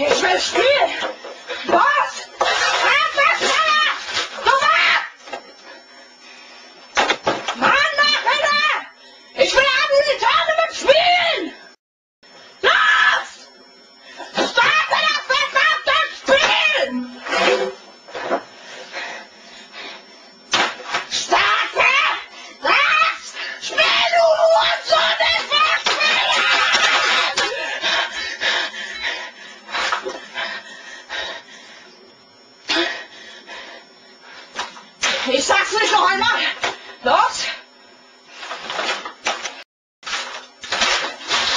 Ich will spielen! Was? Einfach schneller! Sofort! Mann, mach wieder! Ich will an die Tournament spielen! Los! Starte das verdammte Spiel! Starte das Spiel, du Hurensohn! Ich will spielen! Ich sag's nicht noch einmal. Los!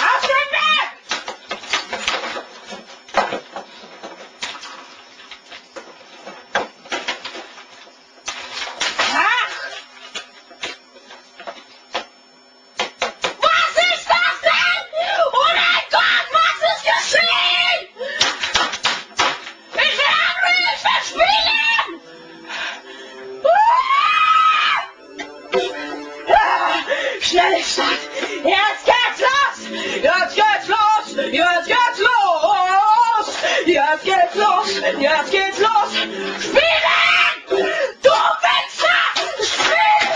Auf den Weg! Ach! Was ist das denn? Oh mein Gott, was ist geschehen? Ich will anrufen, ich will spielen! Schnell Start! Jetzt geht's los! Jetzt geht's los! Jetzt geht's los! Jetzt geht's los! Jetzt geht's los! Spielen! Du Wichser! Spielen!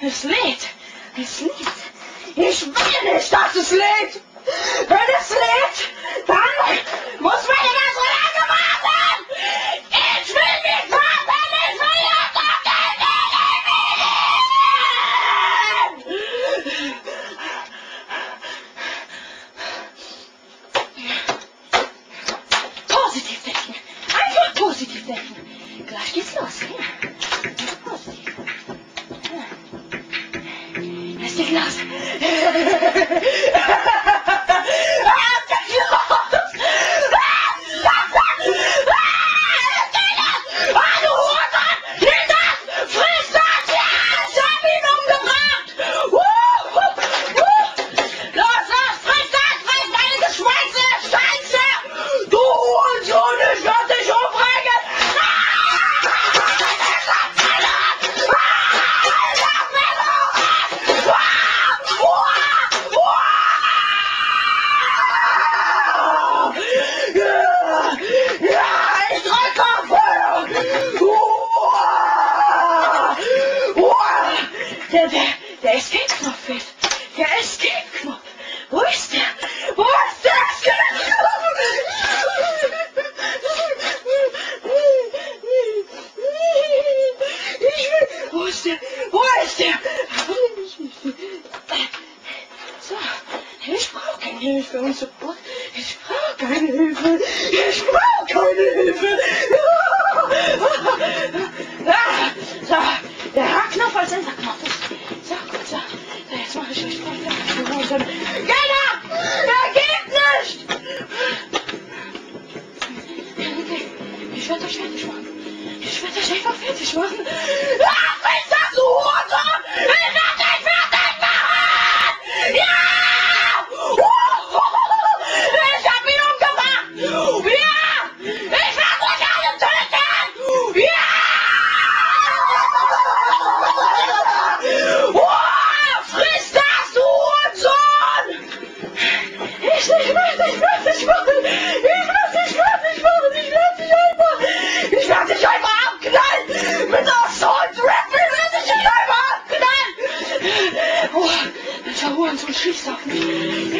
Es lädt! Es lädt! Ich will nicht, dass es lädt! Wenn es lädt, dann muss man immer so lange warten! Ich will nicht warten! Ich will jetzt auf den Positiv denken! Einfach positiv denken! Gleich geht's los, ja? Positiv. Ja. Es geht los! Der Escape-Knopf fehlt. Der Escape-Knopf. Wo ist der? Wo ist der Escape-Knopf? Wo ist der? Wo ist der? So, ich brauche keine Hilfe und Support. Ich brauche keine Hilfe. Ich brauche keine Hilfe. So, der H-Knopf als Enter-Knopf ist. So, gut, so. So, jetzt mache ich euch gleich fertig. Genau! Er geht nicht! Okay, ich werde euch fertig machen. Ich werde euch einfach fertig machen. Ach, ist das so, Hurensohn! Ich werde dich fertig machen! Ja! Ich hab ihn umgebracht! Ja! Ich werde euch alle töten! Ja! Friss das, du Hurensohn! Ich werde dich fertig machen! Ich werde dich einfach abknallen! Mit Assault Rifle werde ich dich einfach abknallen! Oh, welcher Hurensohn schießt auf mich!